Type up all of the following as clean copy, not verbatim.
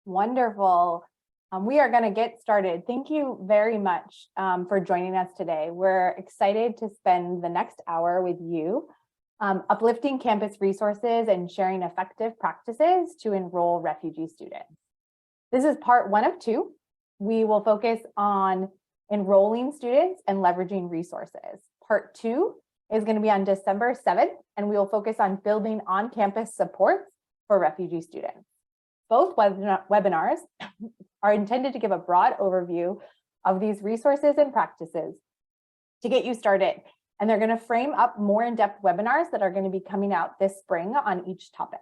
Wonderful. We are going to get started. Thank you very much for joining us today. We're excited to spend the next hour with you, uplifting campus resources and sharing effective practices to enroll refugee students. This is part 1 of 2. We will focus on enrolling students and leveraging resources. Part 2 is going to be on December 7th, and we will focus on building on-campus supports for refugee students. Both webinars are intended to give a broad overview of these resources and practices to get you started. And they're going to frame up more in-depth webinars that are going to be coming out this spring on each topic.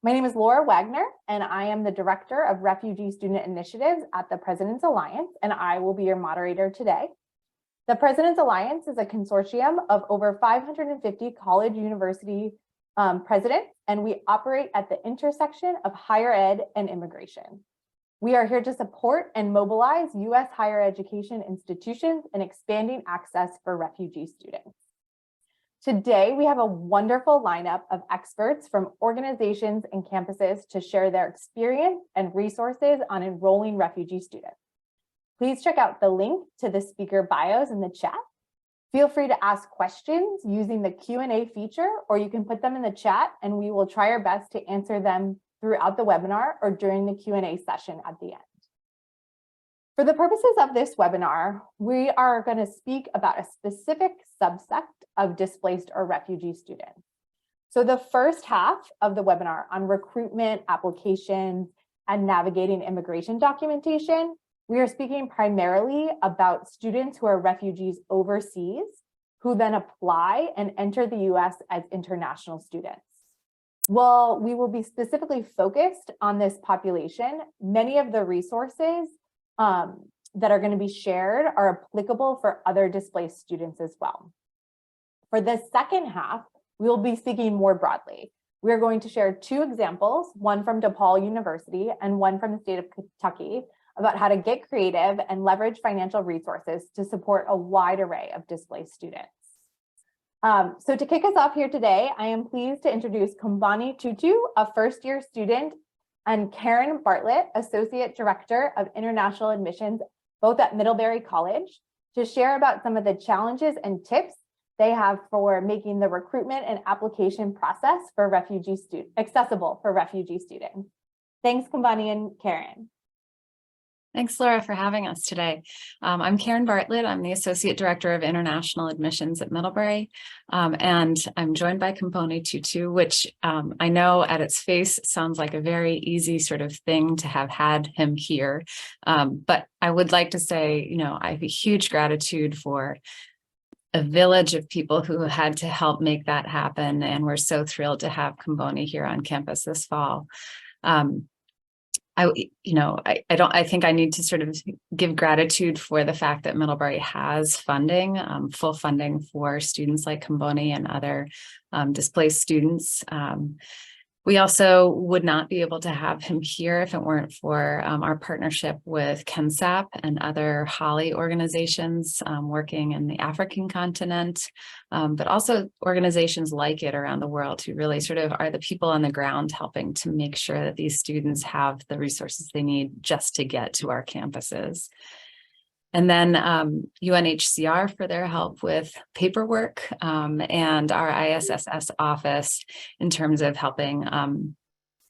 My name is Laura Wagner, and I am the Director of Refugee Student Initiatives at the President's Alliance, and I will be your moderator today. The President's Alliance is a consortium of over 550 college university presidents, and we operate at the intersection of higher ed and immigration. We are here to support and mobilize U.S. higher education institutions in expanding access for refugee students. Today, we have a wonderful lineup of experts from organizations and campuses to share their experience and resources on enrolling refugee students. Please check out the link to the speaker bios in the chat. Feel free to ask questions using the Q&A feature, or you can put them in the chat and we will try our best to answer them throughout the webinar or during the Q&A session at the end. For the purposes of this webinar, we are going to speak about a specific subset of displaced or refugee students. So the first half of the webinar on recruitment, applications, and navigating immigration documentation, we are speaking primarily about students who are refugees overseas, who then apply and enter the US as international students. While we will be specifically focused on this population, many of the resources that are going to be shared are applicable for other displaced students as well. For the second half, we will be speaking more broadly. We are going to share 2 examples, one from DePaul University and one from the state of Kentucky, about how to get creative and leverage financial resources to support a wide array of displaced students. So to kick us off here today, I am pleased to introduce Kumbani Tutu, a first-year student, and Karen Bartlett, Associate Director of International Admissions, both at Middlebury College, to share about some of the challenges and tips they have for making the recruitment and application process for refugee students accessible for refugee students. Thanks, Kumbani and Karen. Thanks, Laura, for having us today. I'm Karen Bartlett. I'm the Associate Director of International Admissions at Middlebury, and I'm joined by Kumbani Tutu, which I know at its face sounds like a very easy sort of thing to have had him here. But I would like to say, you know, I have a huge gratitude for a village of people who had to help make that happen, and we're so thrilled to have Kumbani here on campus this fall. I think I need to sort of give gratitude for the fact that Middlebury has funding, full funding for students like Kumbani and other displaced students. We also would not be able to have him here if it weren't for our partnership with KENSAP and other Holly organizations working in the African continent, but also organizations like it around the world who really sort of are the people on the ground helping to make sure that these students have the resources they need just to get to our campuses. And then UNHCR for their help with paperwork, and our ISSS office in terms of helping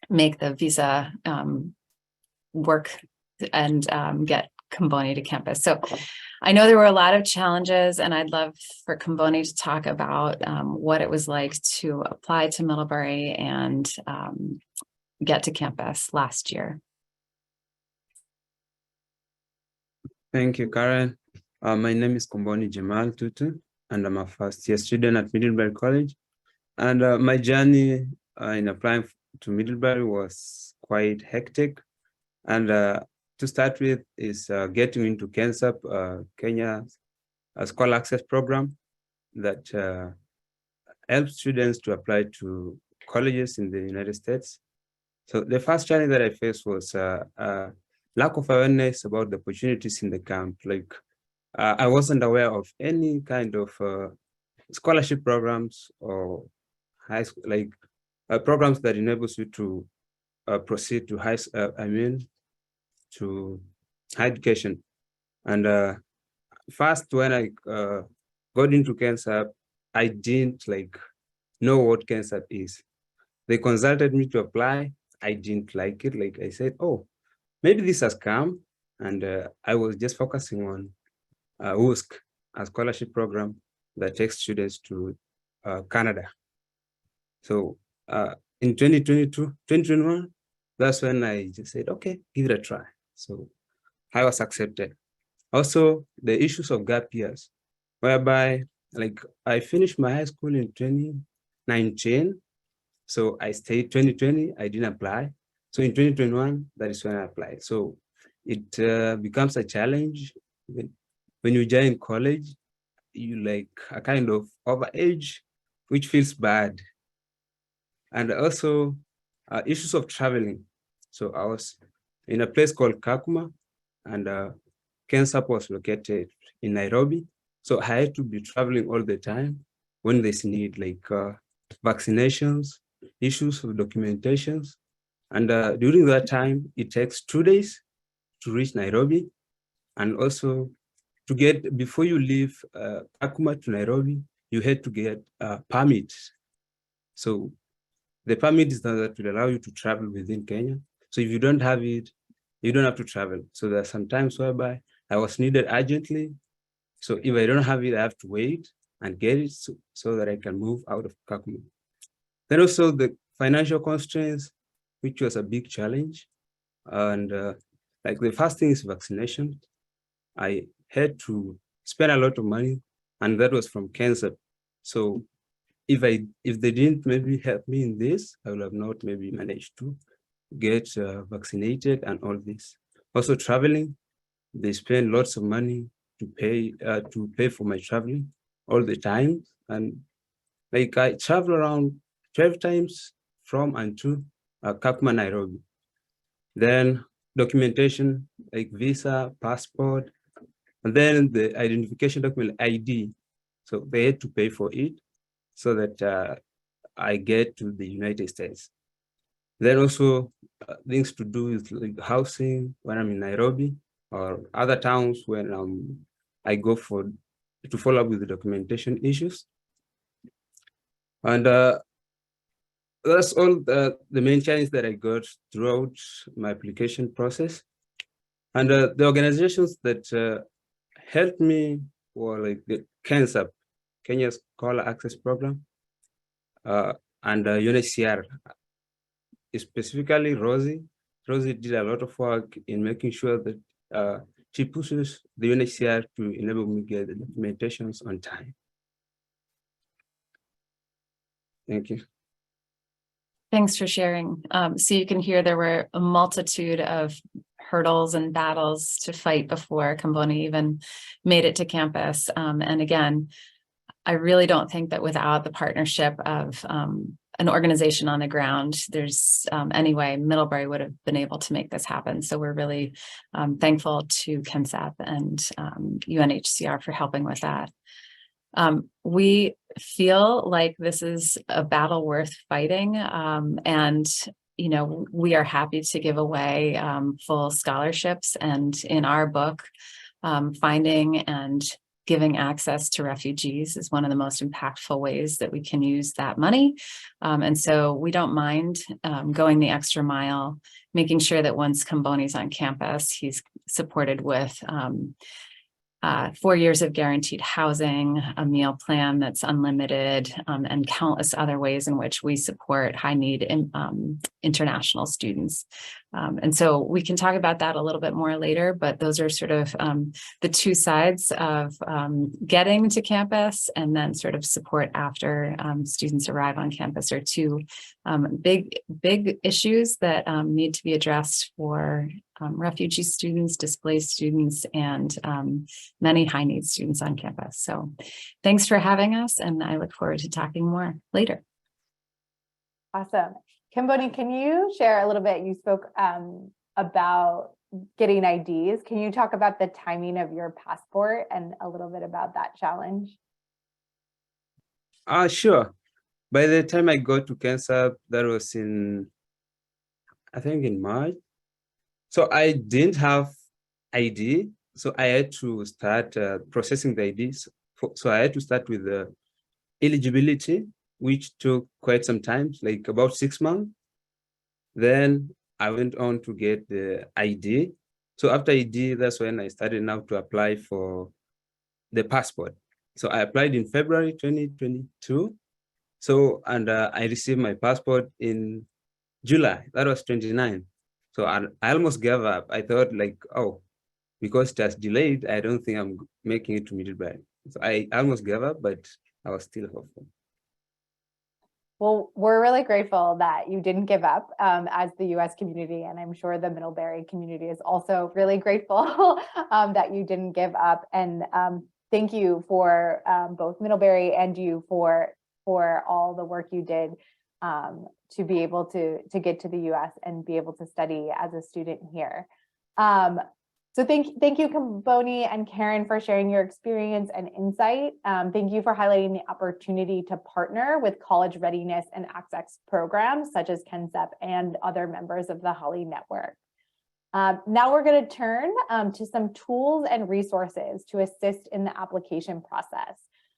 make the visa work and get Kumbani to campus. So I know there were a lot of challenges, and I'd love for Kumbani to talk about what it was like to apply to Middlebury and get to campus last year. Thank you, Karen. My name is Kumbani Jamal Tutu, and I'm a first-year student at Middlebury College. And my journey in applying to Middlebury was quite hectic. And to start with is getting into KENSAP, Kenya's Scholar Access Program that helps students to apply to colleges in the United States. So the first challenge that I faced was lack of awareness about the opportunities in the camp. Like I wasn't aware of any kind of scholarship programs or high school, like programs that enables you to proceed to to higher education. And first, when I got into CANSAP, I didn't know what CANSAP is. They consulted me to apply. I didn't like it. Like I said, oh, maybe this has come. And I was just focusing on USC, a scholarship program that takes students to Canada. So in 2021, that's when I just said, okay, give it a try. So I was accepted. Also, the issues of gap years, whereby I finished my high school in 2019. So I stayed 2020, I didn't apply. So in 2021, that is when I applied. So it becomes a challenge. When you join college, you a kind of overage, which feels bad. And also issues of traveling. So I was in a place called Kakuma, and CANSAP was located in Nairobi. So I had to be traveling all the time when there's need vaccinations, issues of documentations. And during that time, it takes 2 days to reach Nairobi. And also to get, before you leave Kakuma to Nairobi, you had to get a permit. So the permit is that will allow you to travel within Kenya. So if you don't have it, you don't have to travel. So there are some times whereby I was needed urgently. So if I don't have it, I have to wait and get it so that I can move out of Kakuma. Then also the financial constraints, which was a big challenge. And the first thing is vaccination. I had to spend a lot of money, and that was from cancer. So if they didn't maybe help me in this, I would have not maybe managed to get vaccinated and all this. Also traveling, they spend lots of money to pay for my traveling all the time. And I travel around 12 times from and to Kakuma, Nairobi. Then documentation like visa, passport, and then the identification document ID. So they had to pay for it so that I get to the United States. Then also things to do with housing when I'm in Nairobi or other towns when I go to follow up with the documentation issues. And that's all the main challenge that I got throughout my application process. And the organizations that helped me were like the CANSAP, Kenya Scholar Access Program, and UNHCR, specifically Rosie. Rosie did a lot of work in making sure that she pushes the UNHCR to enable me to get the documentations on time. Thank you. Thanks for sharing. So you can hear there were a multitude of hurdles and battles to fight before Comboni even made it to campus. And again, I really don't think that without the partnership of an organization on the ground, there's any way Middlebury would have been able to make this happen. So we're really thankful to CANSAP and UNHCR for helping with that. We feel like this is a battle worth fighting, and we are happy to give away full scholarships. And in our book, finding and giving access to refugees is one of the most impactful ways that we can use that money. And so we don't mind going the extra mile, making sure that once Comboni's on campus, he's supported with 4 years of guaranteed housing, a meal plan that's unlimited, and countless other ways in which we support high-need international students. And so we can talk about that a little bit more later, but those are sort of the two sides of getting to campus and then sort of support after students arrive on campus are two big issues that need to be addressed for refugee students, displaced students, and many high-need students on campus. So thanks for having us, and I look forward to talking more later. Awesome. Comboni, can you share a little bit? You spoke about getting IDs. Can you talk about the timing of your passport and a little bit about that challenge? Sure. By the time I got to CANSAP, that was in I think in March. So I didn't have ID. So I had to start processing the IDs. So I had to start with the eligibility, which took quite some time, like about 6 months. Then I went on to get the ID. So after ID, that's when I started now to apply for the passport. So I applied in February 2022. So, and I received my passport in July, that was 29. So I almost gave up. I thought like, oh, because it has delayed, I don't think I'm making it to Middlebury. So I almost gave up, but I was still hopeful. Well, we're really grateful that you didn't give up as the US community, and I'm sure the Middlebury community is also really grateful that you didn't give up. And thank you for both Middlebury and you for all the work you did to be able to get to the US and be able to study as a student here. So thank you, Kamboni and Karen, for sharing your experience and insight. Thank you for highlighting the opportunity to partner with college readiness and access programs such as KenCEP and other members of the Holly Network. Now we're going to turn to some tools and resources to assist in the application process.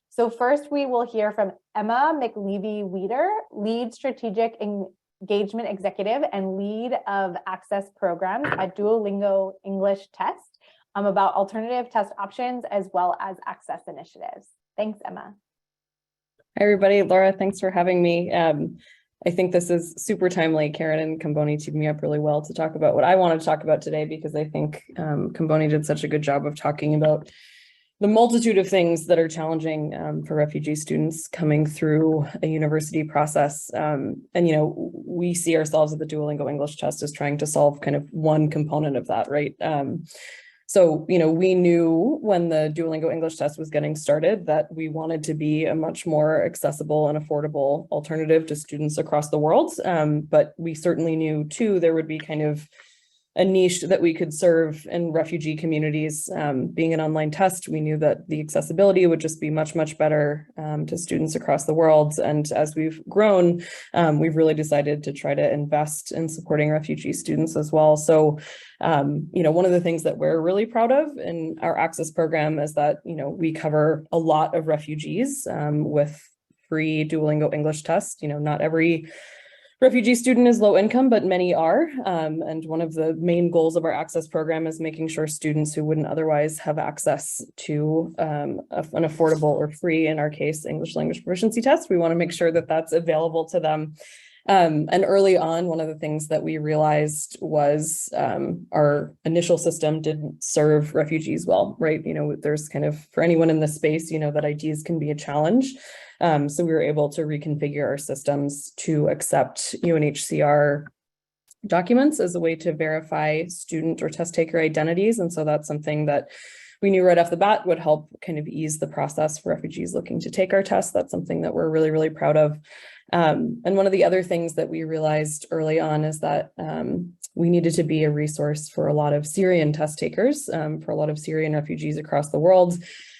So first, we will hear from Emma McLevy-Weeder, Lead Strategic Engagement Executive and Lead of Access Programs at Duolingo English Test, about alternative test options as well as access initiatives. Thanks, Emma. Hi, everybody. Laura, thanks for having me. I think this is super timely. Karen and Kamboni teamed me up really well to talk about what I wanted to talk about today, because I think Kamboni did such a good job of talking about the multitude of things that are challenging for refugee students coming through a university process. And, you know, we see ourselves at the Duolingo English Test as trying to solve kind of one component of that, right? So, you know, we knew when the Duolingo English Test was getting started that we wanted to be a much more accessible and affordable alternative to students across the world. But we certainly knew too, there would be kind of a niche that we could serve in refugee communities. Being an online test, we knew that the accessibility would just be much, much better to students across the world. And as we've grown, we've really decided to try to invest in supporting refugee students as well. So, you know, one of the things that we're really proud of in our access program is that, you know, we cover a lot of refugees with free Duolingo English tests. You know, not every refugee student is low income, but many are. And one of the main goals of our access program is making sure students who wouldn't otherwise have access to an affordable or free, in our case, English language proficiency test, we want to make sure that that's available to them. And early on, one of the things that we realized was our initial system didn't serve refugees well, right? You know, there's kind of, for anyone in this space, you know, that IDs can be a challenge. So we were able to reconfigure our systems to accept UNHCR documents as a way to verify student or test taker identities. And so that's something that we knew right off the bat would help kind of ease the process for refugees looking to take our test. That's something that we're really, really proud of. And one of the other things that we realized early on is that we needed to be a resource for a lot of Syrian test takers, for a lot of Syrian refugees across the world.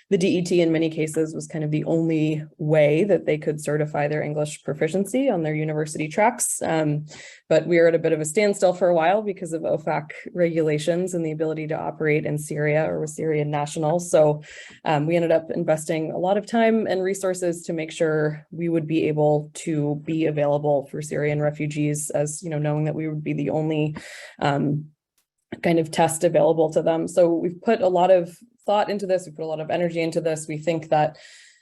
The DET in many cases was kind of the only way that they could certify their English proficiency on their university tracks. But we were at a bit of a standstill for a while because of OFAC regulations and the ability to operate in Syria or with Syrian nationals. So we ended up investing a lot of time and resources to make sure we would be able to be available for Syrian refugees, as, you know, knowing that we would be the only kind of test available to them. So we've put a lot of thought into this. We put a lot of energy into this. We think that,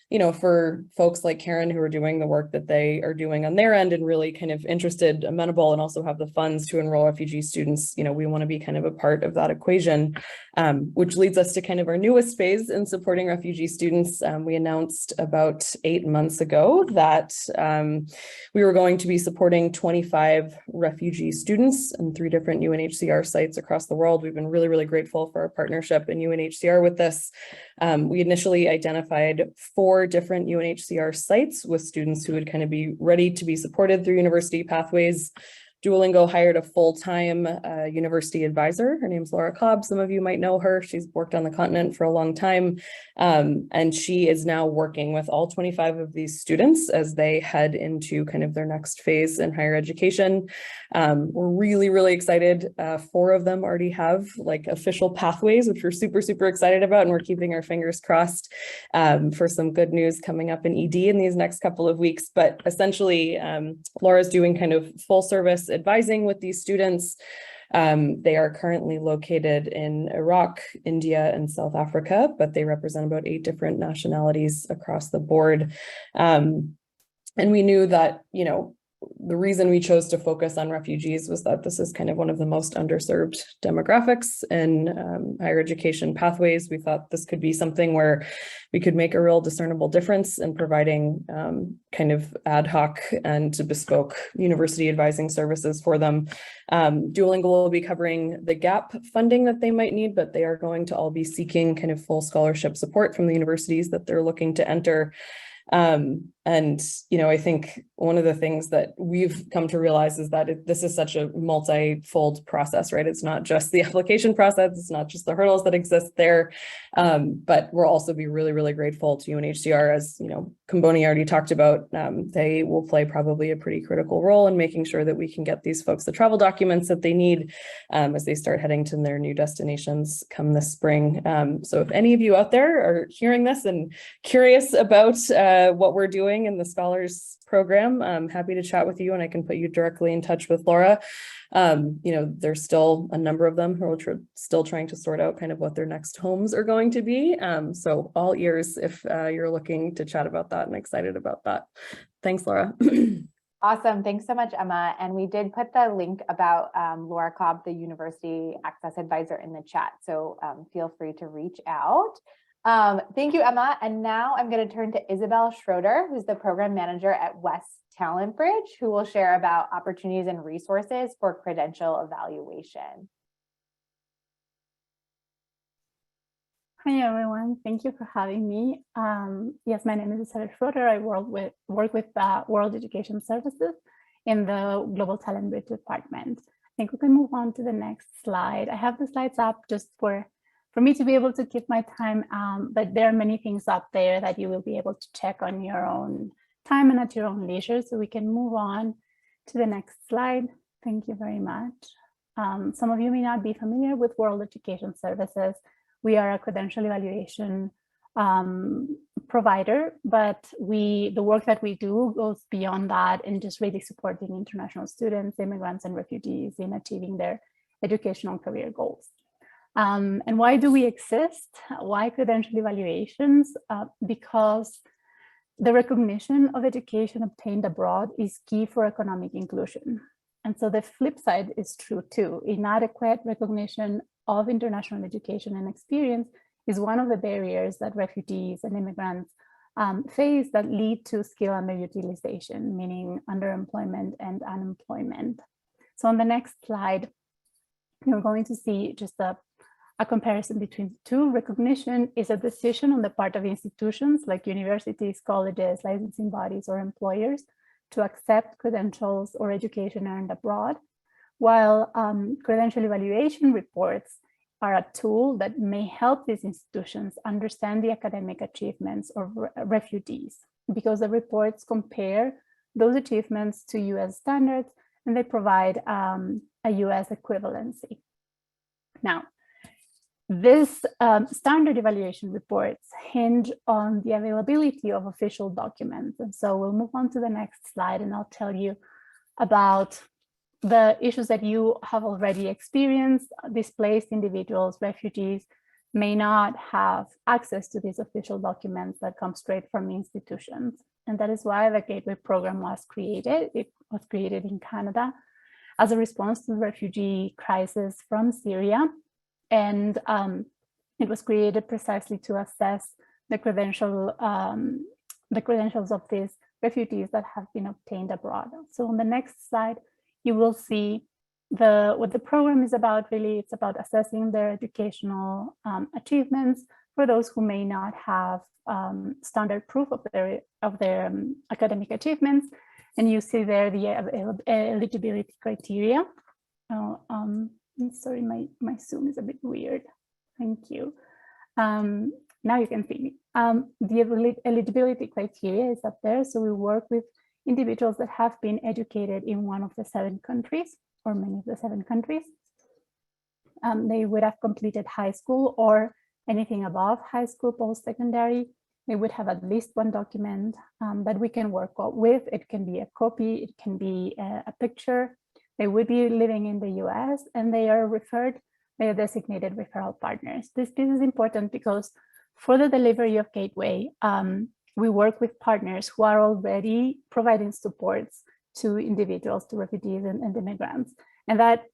you know, for folks like Karen who are doing the work that they are doing on their end and really kind of interested, amenable, and also have the funds to enroll refugee students, you know, we want to be kind of a part of that equation, which leads us to kind of our newest phase in supporting refugee students. We announced about 8 months ago that we were going to be supporting 25 refugee students in 3 different UNHCR sites across the world. We've been really, really grateful for our partnership in UNHCR with this. We initially identified 4 different UNHCR sites with students who would kind of be ready to be supported through university pathways. Duolingo hired a full-time university advisor. Her name's Laura Cobb. Some of you might know her. She's worked on the continent for a long time. And she is now working with all 25 of these students as they head into kind of their next phase in higher education. We're really, really excited. 4 of them already have like official pathways, which we're super, super excited about. And we're keeping our fingers crossed for some good news coming up in ED in these next couple of weeks. But essentially, Laura's doing kind of full service advising with these students. They are currently located in Iraq, India, and South Africa, but they represent about 8 different nationalities across the board. And we knew that, you know, the reason we chose to focus on refugees was that this is kind of one of the most underserved demographics in higher education pathways. We thought this could be something where we could make a real discernible difference in providing kind of ad hoc and bespoke university advising services for them. Duolingo will be covering the gap funding that they might need, but they are going to all be seeking kind of full scholarship support from the universities that they're looking to enter. And, you know, I think one of the things that we've come to realize is that this is such a multi-fold process, right? It's not just the application process, it's not just the hurdles that exist there, but we'll also be really, really grateful to UNHCR, as, you know, Comboni already talked about. They will play probably a pretty critical role in making sure that we can get these folks the travel documents that they need as they start heading to their new destinations come this spring. So if any of you out there are hearing this and curious about what we're doing in the Scholars program, I'm happy to chat with you, and I can put you directly in touch with Laura. You know, there's still a number of them who are still trying to sort out kind of what their next homes are going to be. So all ears if you're looking to chat about that and excited about that. Thanks, Laura. Awesome. Thanks so much, Emma. And we did put the link about Laura Cobb, the University Access Advisor, in the chat. So feel free to reach out. Thank you, Emma. And now I'm going to turn to Isabel Schroeder, who's the program manager at West Talent Bridge, who will share about opportunities and resources for credential evaluation. Hi, everyone. Thank you for having me. Yes, my name is Isabel Schroeder. I work with World Education Services in the Global Talent Bridge department. I think we can move on to the next slide. I have the slides up just for me to be able to keep my time, but there are many things up there that you will be able to check on your own time and at your own leisure. So we can move on to the next slide. Thank you very much. Some of you may not be familiar with World Education Services. We are a credential evaluation provider, but the work that we do goes beyond that and just really supporting international students, immigrants, and refugees in achieving their educational career goals. And why do we exist? Why credential evaluations? Because the recognition of education obtained abroad is key for economic inclusion. And so the flip side is true too. Inadequate recognition of international education and experience is one of the barriers that refugees and immigrants face that lead to skill underutilization, meaning underemployment and unemployment. So on the next slide, you're going to see just a comparison between the two. Recognition is a decision on the part of institutions like universities, colleges, licensing bodies, or employers to accept credentials or education earned abroad, while credential evaluation reports are a tool that may help these institutions understand the academic achievements of refugees, because the reports compare those achievements to US standards and they provide a US equivalency. Now, this standard evaluation reports hinge on the availability of official documents. And so we'll move on to the next slide and I'll tell you about the issues that you have already experienced. Displaced individuals, refugees may not have access to these official documents that come straight from institutions. And that is why the Gateway program was created. It was created in Canada as a response to the refugee crisis from Syria. And it was created precisely to assess the credentials of these refugees that have been obtained abroad. So on the next slide, you will see what the program is about. Really, it's about assessing their educational achievements for those who may not have standard proof of their academic achievements. And you see there the eligibility criteria. Sorry, my Zoom is a bit weird. Thank you. Now you can see me. The eligibility criteria is up there. So we work with individuals that have been educated in one of the 7 countries or many of the 7 countries. They would have completed high school or anything above high school, post-secondary. They would have at least one document that we can work with. It can be a copy, it can be a picture. They would be living in the US and they are designated referral partners. This piece is important because for the delivery of Gateway, we work with partners who are already providing supports to individuals, to refugees and immigrants. And that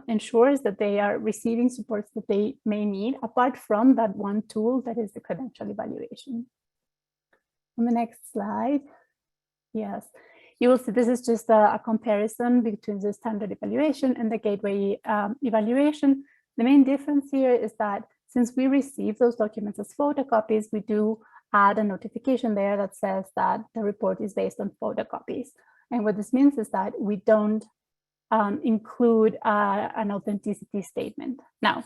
ensures that they are receiving supports that they may need, apart from that one tool that is the credential evaluation. On the next slide, yes, you will see this is just a comparison between the standard evaluation and the Gateway evaluation. The main difference here is that since we receive those documents as photocopies, we do add a notification there that says that the report is based on photocopies. And what this means is that we don't include an authenticity statement. Now,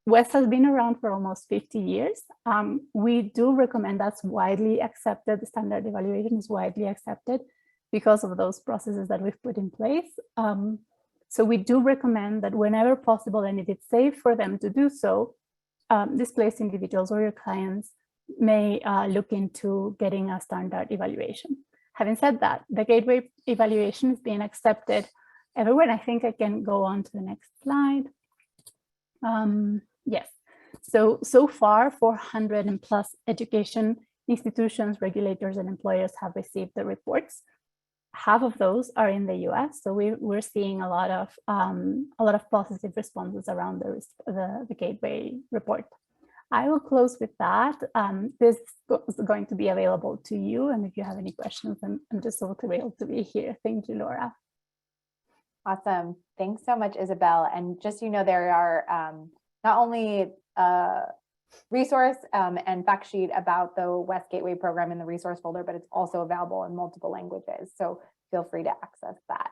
WES has been around for almost 50 years. We do recommend that's widely accepted. The standard evaluation is widely accepted because of those processes that we've put in place. So we do recommend that whenever possible, and if it's safe for them to do so, displaced individuals or your clients may look into getting a standard evaluation. Having said that, the Gateway evaluation is being accepted everywhere. I think I can go on to the next slide. Yes, so far 400 and plus education institutions, regulators, and employers have received the reports. Half of those are in the US, so we're seeing a lot of positive responses around the Gateway report. I will close with that. This is going to be available to you, and if you have any questions, I'm just so thrilled to be here. Thank you, Laura. Awesome. Thanks so much, Isabel. And just, you know, there are not only a resource and fact sheet about the WES Gateway program in the resource folder, but it's also available in multiple languages. So feel free to access that.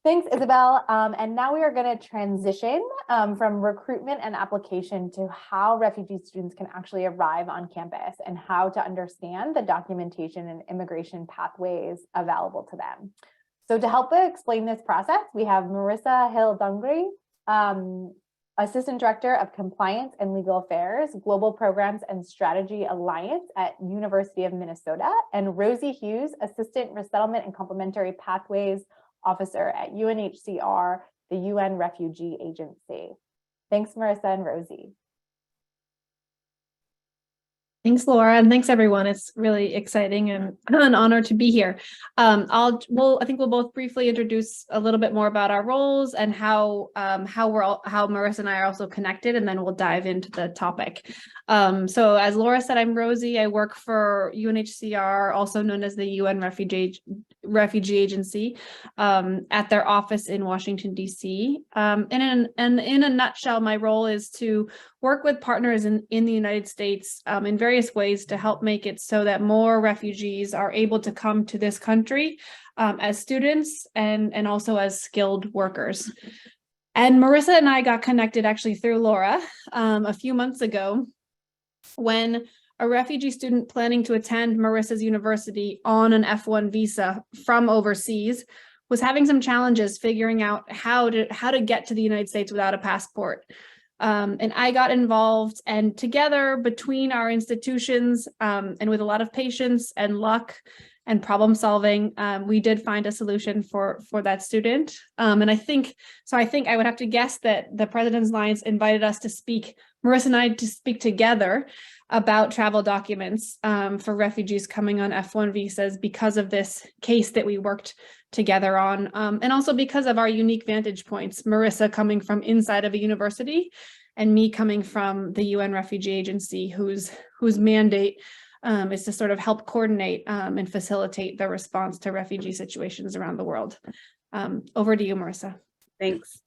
Thanks, Isabel. And now we are going to transition from recruitment and application to how refugee students can actually arrive on campus and how to understand the documentation and immigration pathways available to them. So to help explain this process, we have Marissa Hill-Dungry, Assistant Director of Compliance and Legal Affairs, Global Programs and Strategy Alliance at University of Minnesota, and Rosie Hughes, Assistant Resettlement and Complementary Pathways Officer at UNHCR, the UN Refugee Agency. Thanks, Marissa and Rosie. Thanks, Laura, and thanks everyone. It's really exciting and an honor to be here. I think we'll both briefly introduce a little bit more about our roles and how Marissa and I are also connected, and then we'll dive into the topic. So as Laura said, I'm Rosie. I work for UNHCR, also known as the UN Refugee Agency, at their office in Washington, D.C. And in a nutshell, my role is to work with partners in the United States in various ways to help make it so that more refugees are able to come to this country as students and also as skilled workers. And Marissa and I got connected actually through Laura a few months ago when a refugee student planning to attend Marissa's university on an F1 visa from overseas was having some challenges figuring out how to get to the United States without a passport. And I got involved, and together between our institutions and with a lot of patience and luck and problem solving, we did find a solution for that student. And I think I would have to guess that the President's Alliance invited us to speak, Marissa and I, to speak together about travel documents for refugees coming on F1 visas because of this case that we worked together on, and also because of our unique vantage points, Marissa coming from inside of a university and me coming from the UN Refugee Agency, whose mandate is to sort of help coordinate and facilitate the response to refugee situations around the world. Over to you, Marissa. Thanks.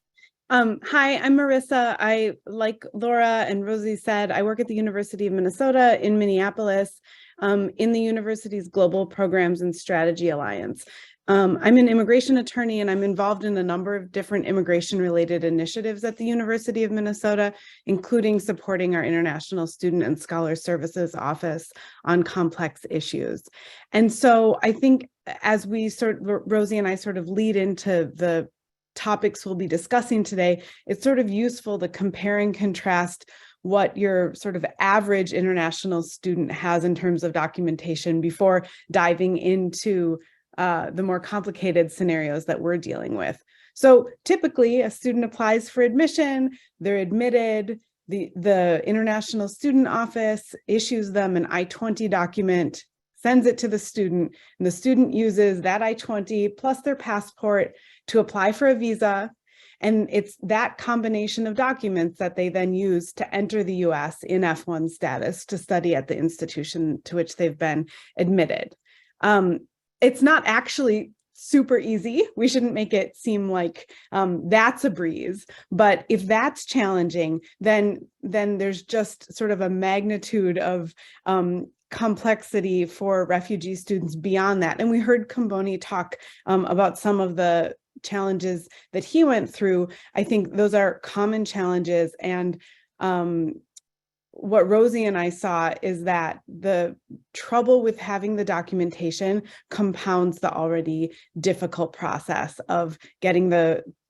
Hi, I'm Marissa. I, like Laura and Rosie said, I work at the University of Minnesota in Minneapolis. in the university's Global Programs and Strategy Alliance. I'm an immigration attorney, and I'm involved in a number of different immigration-related initiatives at the University of Minnesota, including supporting our International Student and Scholar Services Office on complex issues. And so I think as Rosie and I sort of lead into the topics we'll be discussing today, it's sort of useful to compare and contrast what your sort of average international student has in terms of documentation before diving into the more complicated scenarios that we're dealing with. So typically a student applies for admission, they're admitted, the International Student Office issues them an I-20 document, sends it to the student, and the student uses that I-20 plus their passport to apply for a visa. And it's that combination of documents that they then use to enter the US in F1 status to study at the institution to which they've been admitted. It's not actually super easy. We shouldn't make it seem like that's a breeze. But if that's challenging, then there's just sort of a magnitude of complexity for refugee students beyond that. And we heard Comboni talk about some of the challenges that he went through. I think those are common challenges. And what Rosie and I saw is that the trouble with having the documentation compounds the already difficult process of getting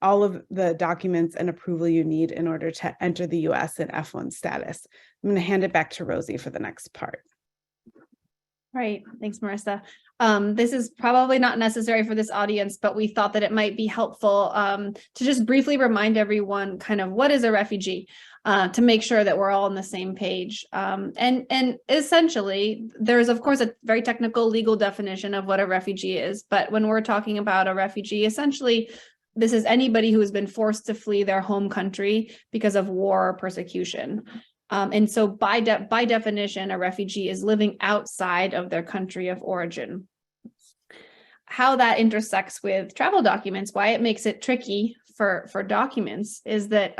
all of the documents and approval you need in order to enter the US in F1 status. I'm going to hand it back to Rosie for the next part. Right. Thanks, Marissa. This is probably not necessary for this audience, but we thought that it might be helpful to just briefly remind everyone kind of what is a refugee, to make sure that we're all on the same page. And essentially, there's, of course, a very technical legal definition of what a refugee is. But when we're talking about a refugee, essentially, this is anybody who has been forced to flee their home country because of war or persecution. And so by definition, a refugee is living outside of their country of origin. How that intersects with travel documents, why it makes it tricky for documents is that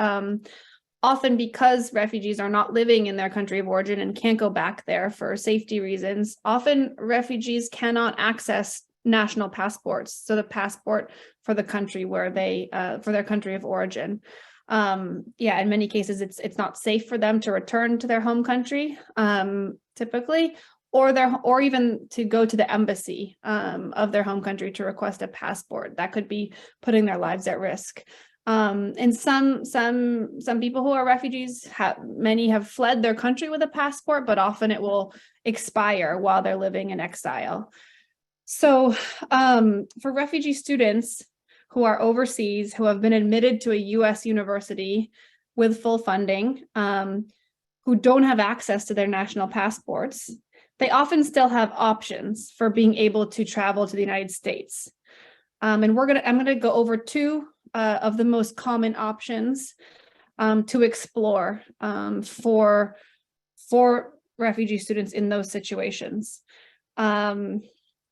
often because refugees are not living in their country of origin and can't go back there for safety reasons, often refugees cannot access national passports. So the passport for the country where they, for their country of origin. Yeah, in many cases, it's not safe for them to return to their home country, typically, or even to go to the embassy of their home country to request a passport. That could be putting their lives at risk. And some people who are refugees, many have fled their country with a passport, but often it will expire while they're living in exile. So for refugee students who are overseas, who have been admitted to a US university with full funding, who don't have access to their national passports, they often still have options for being able to travel to the United States. And I'm gonna go over two of the most common options to explore for refugee students in those situations.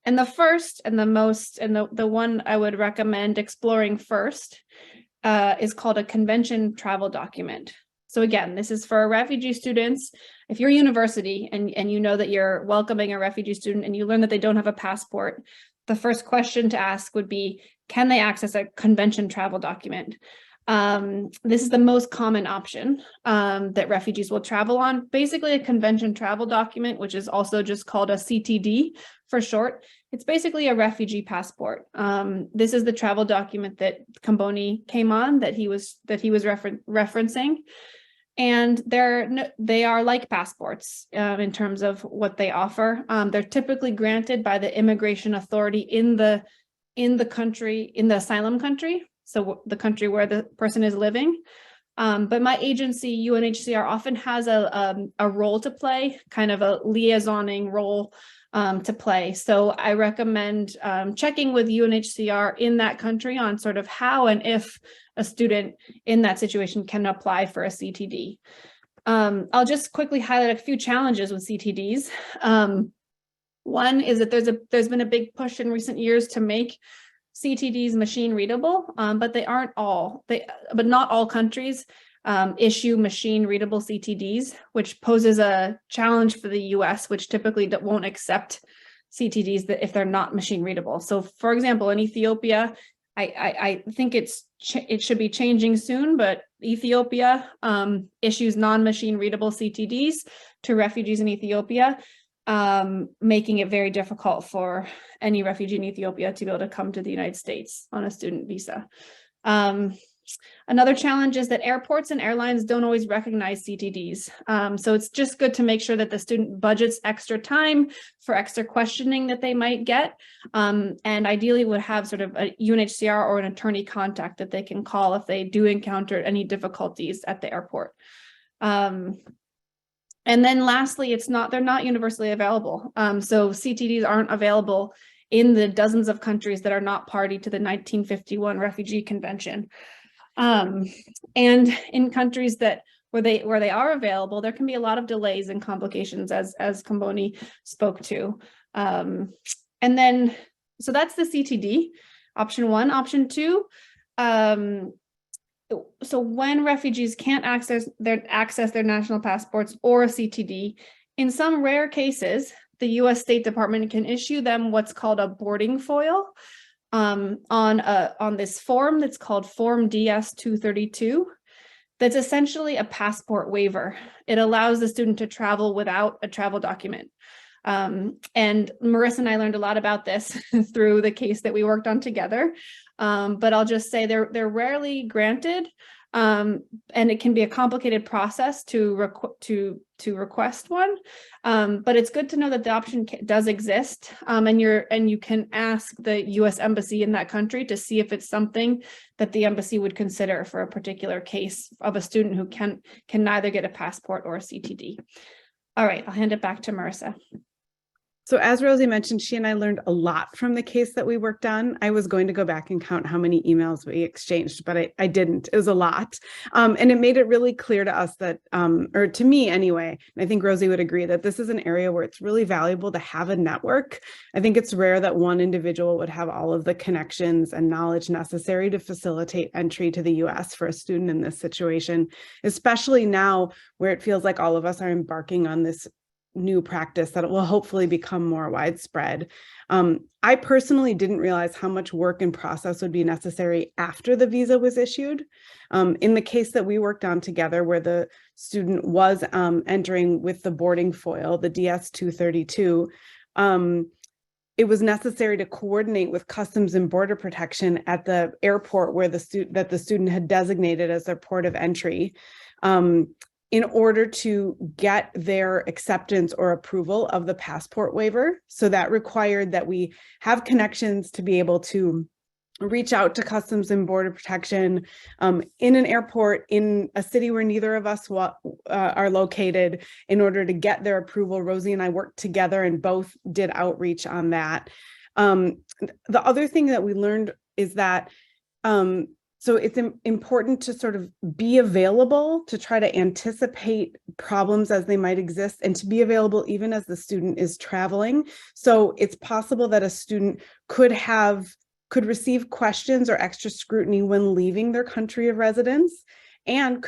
And the first and the one I would recommend exploring first is called a convention travel document. So again, this is for refugee students. If you're a university and you know that you're welcoming a refugee student and you learn that they don't have a passport, the first question to ask would be, can they access a convention travel document? This is the most common option that refugees will travel on. Basically, a convention travel document, which is also just called a CTD for short. It's basically a refugee passport. This is the travel document that Comboni came on that he was referencing, and they are like passports in terms of what they offer. They're typically granted by the immigration authority in the asylum country. So the country where the person is living. But my agency, UNHCR, often has a role to play, kind of a liaisoning role to play. So I recommend checking with UNHCR in that country on sort of how and if a student in that situation can apply for a CTD. I'll just quickly highlight a few challenges with CTDs. One is that there's been a big push in recent years to make CTDs machine readable, but they aren't all. But not all countries issue machine readable CTDs, which poses a challenge for the US, which typically won't accept CTDs that if they're not machine readable. So for example, in Ethiopia, I think it should be changing soon, but Ethiopia issues non-machine readable CTDs to refugees in Ethiopia, making it very difficult for any refugee in Ethiopia to be able to come to the United States on a student visa. Another challenge is that airports and airlines don't always recognize CTDs. So it's just good to make sure that the student budgets extra time for extra questioning that they might get. And ideally would have sort of a UNHCR or an attorney contact that they can call if they do encounter any difficulties at the airport. And then lastly, they're not universally available. So CTDs aren't available in the dozens of countries that are not party to the 1951 Refugee Convention. And in countries where they are available, there can be a lot of delays and complications, as Komboni spoke to. And then, so that's the CTD, option one. Option two, so when refugees can't access their national passports or a CTD, in some rare cases, the U.S. State Department can issue them what's called a boarding foil on this form that's called Form DS-232. That's essentially a passport waiver. It allows the student to travel without a travel document. And Marissa and I learned a lot about this through the case that we worked on together. But I'll just say they're rarely granted, and it can be a complicated process to request one. But it's good to know that the option does exist, and you can ask the U.S. Embassy in that country to see if it's something that the embassy would consider for a particular case of a student who can neither get a passport or a CTD. All right, I'll hand it back to Marissa. So as Rosie mentioned, she and I learned a lot from the case that we worked on. I was going to go back and count how many emails we exchanged, but I didn't. It was a lot. And it made it really clear to us that, or to me anyway, and I think Rosie would agree, that this is an area where it's really valuable to have a network. I think it's rare that one individual would have all of the connections and knowledge necessary to facilitate entry to the US for a student in this situation, especially now where it feels like all of us are embarking on this new practice that will hopefully become more widespread. I personally didn't realize how much work and process would be necessary after the visa was issued. In the case that we worked on together, where the student was entering with the boarding foil, the DS-232, it was necessary to coordinate with Customs and Border Protection at the airport where the student had designated as their port of entry, in order to get their acceptance or approval of the passport waiver. So that required that we have connections to be able to reach out to Customs and Border Protection in an airport in a city where neither of us are located in order to get their approval. Rosie and I worked together and both did outreach on that. The other thing that we learned is that so it's important to sort of be available, to try to anticipate problems as they might exist, and to be available even as the student is traveling. So it's possible that a student could receive questions or extra scrutiny when leaving their country of residence, and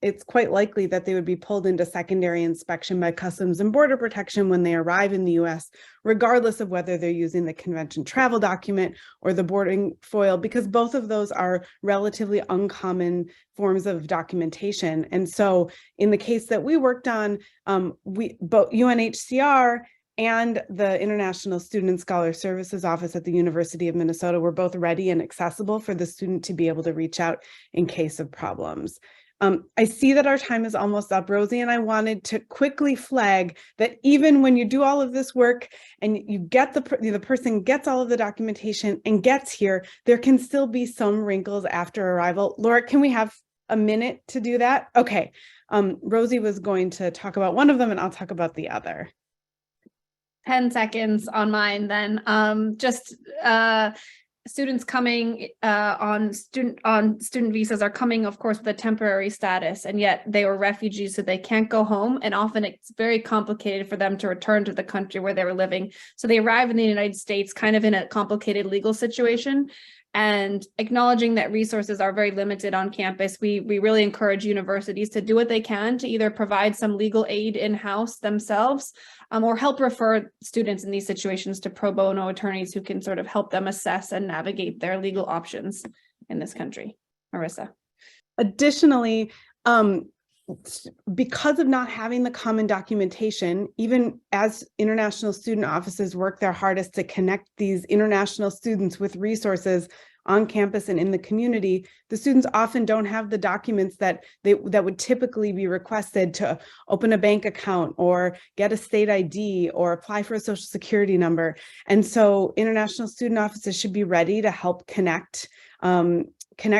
it's quite likely that they would be pulled into secondary inspection by Customs and Border Protection when they arrive in the US, regardless of whether they're using the convention travel document or the boarding foil, because both of those are relatively uncommon forms of documentation. And so in the case that we worked on, both UNHCR and the International Student Scholar Services Office at the University of Minnesota were both ready and accessible for the student to be able to reach out in case of problems. I see that our time is almost up, Rosie, and I wanted to quickly flag that even when you do all of this work and you get the person gets all of the documentation and gets here, there can still be some wrinkles after arrival. Laura, can we have a minute to do that? Okay, Rosie was going to talk about one of them and I'll talk about the other. 10 seconds on mine then. Students coming on student visas are coming, of course, with a temporary status, and yet they were refugees, so they can't go home, and often it's very complicated for them to return to the country where they were living. So they arrive in the United States kind of in a complicated legal situation, and acknowledging that resources are very limited on campus, we really encourage universities to do what they can to either provide some legal aid in-house themselves, or help refer students in these situations to pro bono attorneys who can sort of help them assess and navigate their legal options in this country. Marissa. Additionally, because of not having the common documentation, even as international student offices work their hardest to connect these international students with resources on campus and in the community, the students often don't have the documents that would typically be requested to open a bank account or get a state ID or apply for a social security number. And so international student offices should be ready to help connect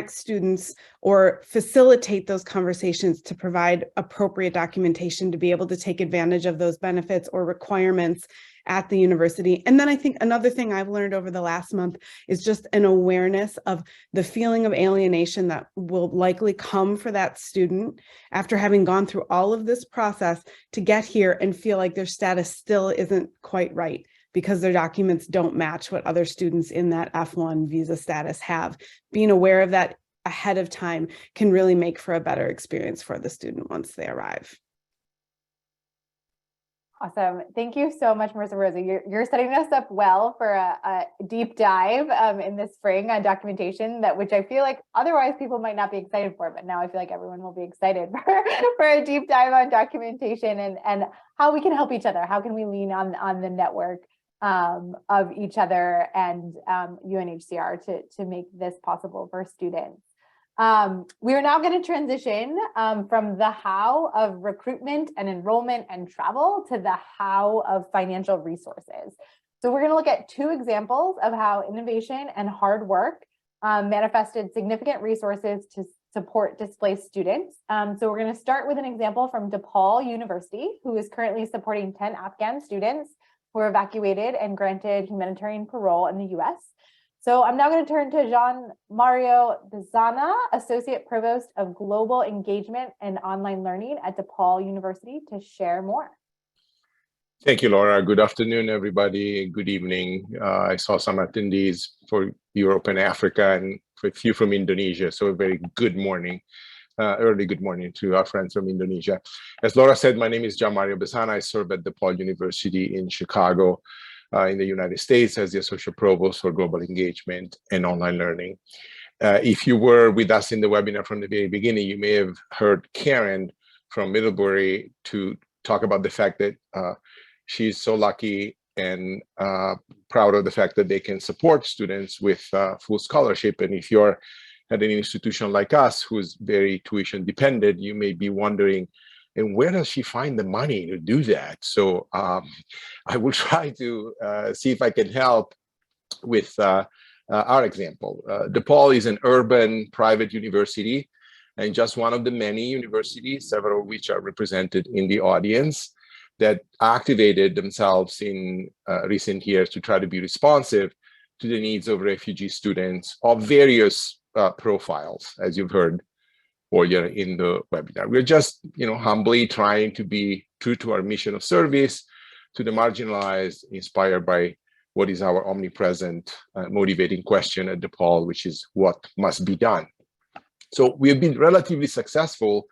students or facilitate those conversations to provide appropriate documentation to be able to take advantage of those benefits or requirements at the university. And then I think another thing I've learned over the last month is just an awareness of the feeling of alienation that will likely come for that student after having gone through all of this process to get here and feel like their status still isn't quite right, because their documents don't match what other students in that F1 visa status have. Being aware of that ahead of time can really make for a better experience for the student once they arrive. Awesome. Thank you so much, Marissa Rosa. You're setting us up well for a deep dive in the spring on documentation, which I feel like otherwise people might not be excited for, but now I feel like everyone will be excited for a deep dive on documentation and how we can help each other. How can we lean on the network of each other and UNHCR to make this possible for students. We are now going to transition from the how of recruitment and enrollment and travel to the how of financial resources. So we're going to look at two examples of how innovation and hard work manifested significant resources to support displaced students. So we're going to start with an example from DePaul University, who is currently supporting 10 Afghan students who were evacuated and granted humanitarian parole in the US. So I'm now going to turn to Jean-Mario Bezana, Associate Provost of Global Engagement and Online Learning at DePaul University, to share more. Thank you, Laura. Good afternoon, everybody. Good evening. I saw some attendees for Europe and Africa and a few from Indonesia. So a very good morning. Early good morning to our friends from Indonesia. As Laura said, my name is Jean-Mario Bezana. I serve at DePaul University in Chicago in the United States as the Associate Provost for Global Engagement and Online Learning. If you were with us in the webinar from the very beginning, you may have heard Karen from Middlebury to talk about the fact that she's so lucky and proud of the fact that they can support students with full scholarship. And if you're at an institution like us, who's very tuition dependent, you may be wondering, and where does she find the money to do that? So I will try to see if I can help with our example. DePaul is an urban private university and just one of the many universities, several of which are represented in the audience, that activated themselves in recent years to try to be responsive to the needs of refugee students of various profiles, as you've heard earlier in the webinar. We're just, humbly trying to be true to our mission of service to the marginalized, inspired by what is our omnipresent, motivating question at DePaul, which is what must be done. So we've been relatively successful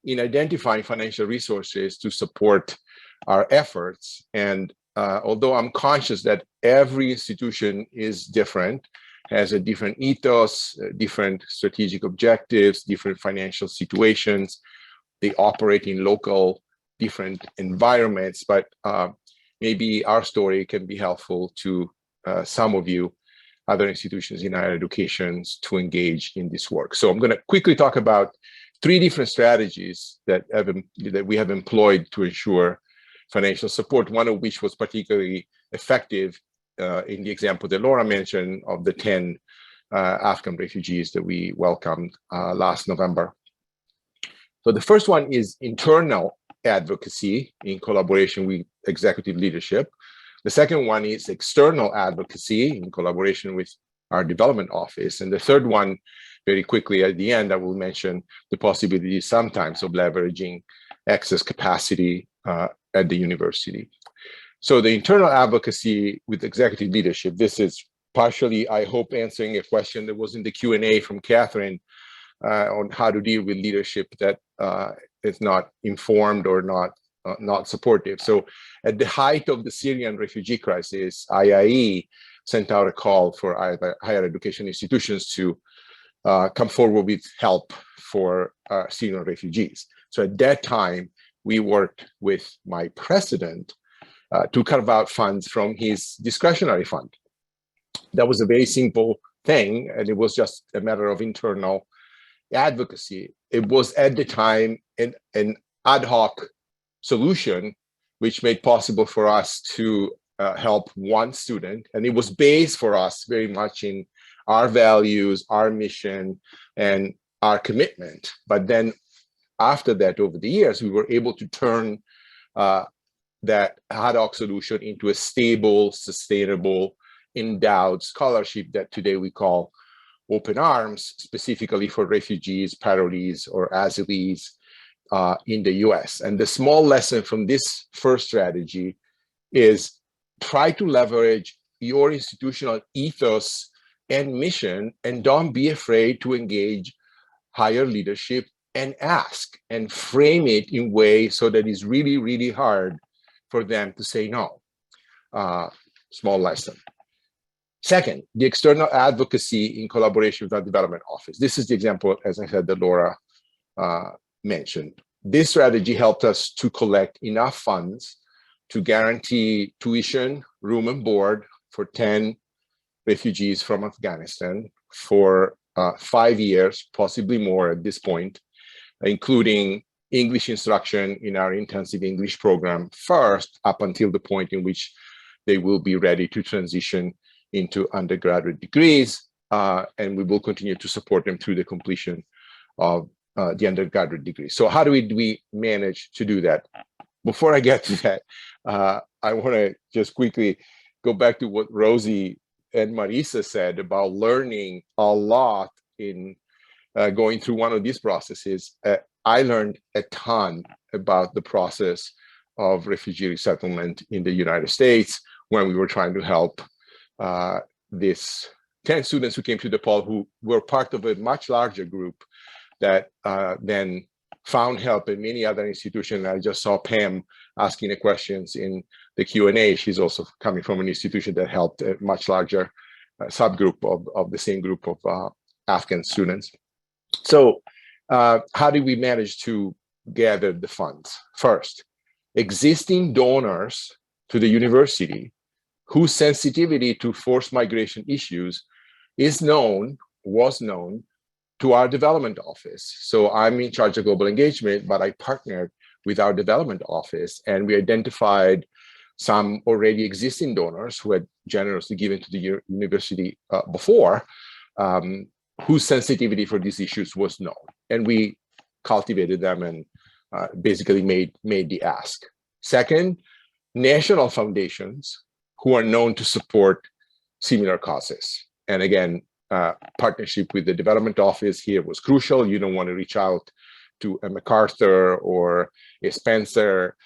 in identifying financial resources to support our efforts. And although I'm conscious that every institution is different, has a different ethos, different strategic objectives, different financial situations. They operate in local, different environments, but maybe our story can be helpful to some of you, other institutions in higher education, to engage in this work. So I'm going to quickly talk about three different strategies that we have employed to ensure financial support, one of which was particularly effective in the example that Laura mentioned of the 10 Afghan refugees that we welcomed last November. So the first one is internal advocacy in collaboration with executive leadership. The second one is external advocacy in collaboration with our development office. And the third one, very quickly at the end, I will mention the possibility sometimes of leveraging excess capacity at the university. So the internal advocacy with executive leadership, this is partially, I hope, answering a question that was in the Q&A from Catherine on how to deal with leadership that is not informed or not supportive. So at the height of the Syrian refugee crisis, IIE sent out a call for higher education institutions to come forward with help for Syrian refugees. So at that time, we worked with my president to carve out funds from his discretionary fund. That was a very simple thing, and it was just a matter of internal advocacy. It was at the time an ad hoc solution, which made possible for us to help one student. And it was based for us very much in our values, our mission, and our commitment. But then after that, over the years, we were able to turn that ad hoc solution into a stable, sustainable, endowed scholarship that today we call Open Arms, specifically for refugees, parolees, or asylees in the US. And the small lesson from this first strategy is try to leverage your institutional ethos and mission, and don't be afraid to engage higher leadership and ask and frame it in ways so that it's really, really hard for them to say no. Small lesson. Second, the external advocacy in collaboration with our development office. This is the example, as I said, that Laura mentioned. This strategy helped us to collect enough funds to guarantee tuition, room and board for 10 refugees from Afghanistan for 5 years, possibly more at this point, including English instruction in our intensive English program first, up until the point in which they will be ready to transition into undergraduate degrees, and we will continue to support them through the completion of the undergraduate degree. So how do we manage to do that? Before I get to that, I want to just quickly go back to what Rosie and Marisa said about learning a lot in going through one of these processes. I learned a ton about the process of refugee resettlement in the United States when we were trying to help these 10 students who came to DePaul, who were part of a much larger group that then found help in many other institutions. I just saw Pam asking the questions in the Q&A. She's also coming from an institution that helped a much larger subgroup of the same group of Afghan students. So how did we manage to gather the funds? First, existing donors to the university whose sensitivity to forced migration issues was known to our development office. So I'm in charge of global engagement, but I partnered with our development office, and we identified some already existing donors who had generously given to the university before, whose sensitivity for these issues was known. And we cultivated them and basically made the ask. Second, national foundations who are known to support similar causes. And again, partnership with the development office here was crucial. You don't want to reach out to a MacArthur or a Spencer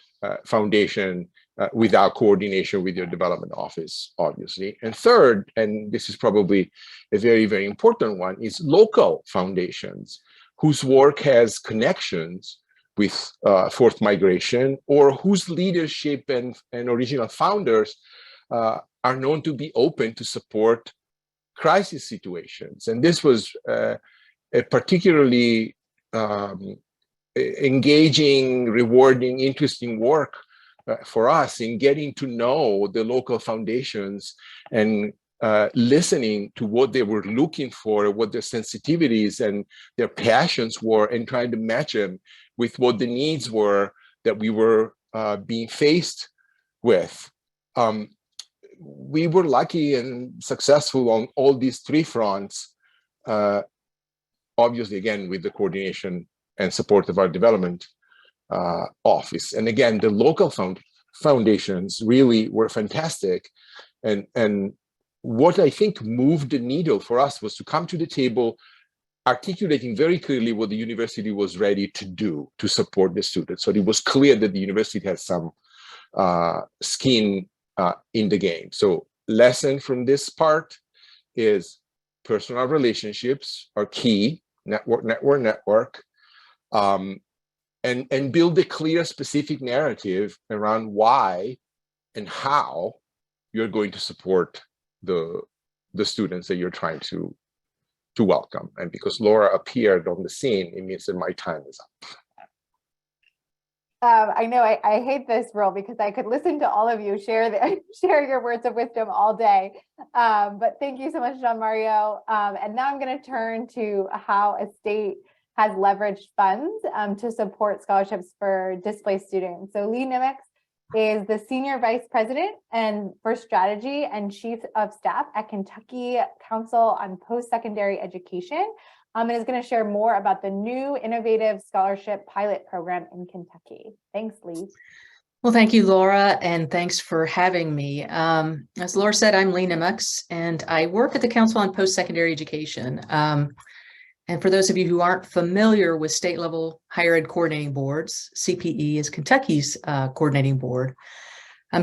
foundation without coordination with your development office, obviously. And third, and this is probably a very, very important one, is local foundations whose work has connections with forced migration, or whose leadership and original founders are known to be open to support crisis situations. And this was a particularly engaging, rewarding, interesting work for us in getting to know the local foundations and listening to what they were looking for, what their sensitivities and their passions were, and trying to match them with what the needs were that we were being faced with. We were lucky and successful on all these three fronts, obviously, again, with the coordination and support of our development office. And again, the local foundations really were fantastic. And what I think moved the needle for us was to come to the table articulating very clearly what the university was ready to do to support the students. So it was clear that the university had some skin in the game. So lesson from this part is personal relationships are key, network, and build a clear, specific narrative around why and how you're going to support the students that you're trying to welcome. And because Laura appeared on the scene, it means that my time is up. I know I hate this role because I could listen to all of you share your words of wisdom all day. But thank you so much, Jean Mario. And now I'm going to turn to how a state has leveraged funds to support scholarships for displaced students. So Lee Nimitz is the Senior Vice President and for Strategy and Chief of Staff at Kentucky Council on Post-Secondary Education, and is going to share more about the new innovative scholarship pilot program in Kentucky. Thanks, Lee. Well, thank you, Laura, and thanks for having me. As Laura said, I'm Lee Nimitz, and I work at the Council on Post-Secondary Education. And for those of you who aren't familiar with state-level higher ed coordinating boards, CPE is Kentucky's coordinating board.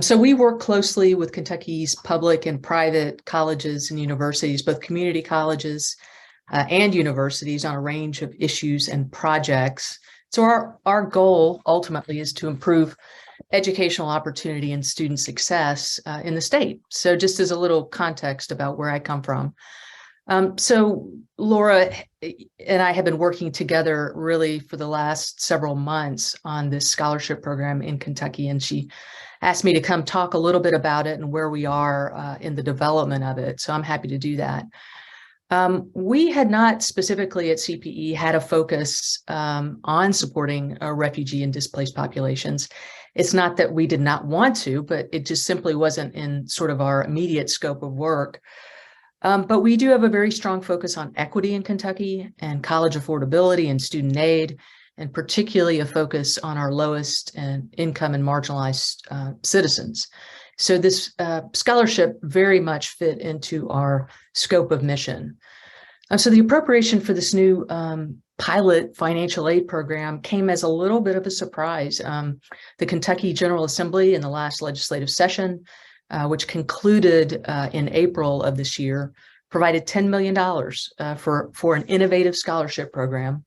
So we work closely with Kentucky's public and private colleges and universities, both community colleges and universities, on a range of issues and projects. So our goal ultimately is to improve educational opportunity and student success in the state. So just as a little context about where I come from. So Laura and I have been working together really for the last several months on this scholarship program in Kentucky, and she asked me to come talk a little bit about it and where we are in the development of it. So I'm happy to do that. We had not specifically at CPE had a focus on supporting refugee and displaced populations. It's not that we did not want to, but it just simply wasn't in sort of our immediate scope of work. But we do have a very strong focus on equity in Kentucky and college affordability and student aid, and particularly a focus on our lowest income and marginalized citizens. So this scholarship very much fit into our scope of mission. So the appropriation for this new pilot financial aid program came as a little bit of a surprise. The Kentucky General Assembly in the last legislative session, which concluded in April of this year, provided $10 million for an innovative scholarship program.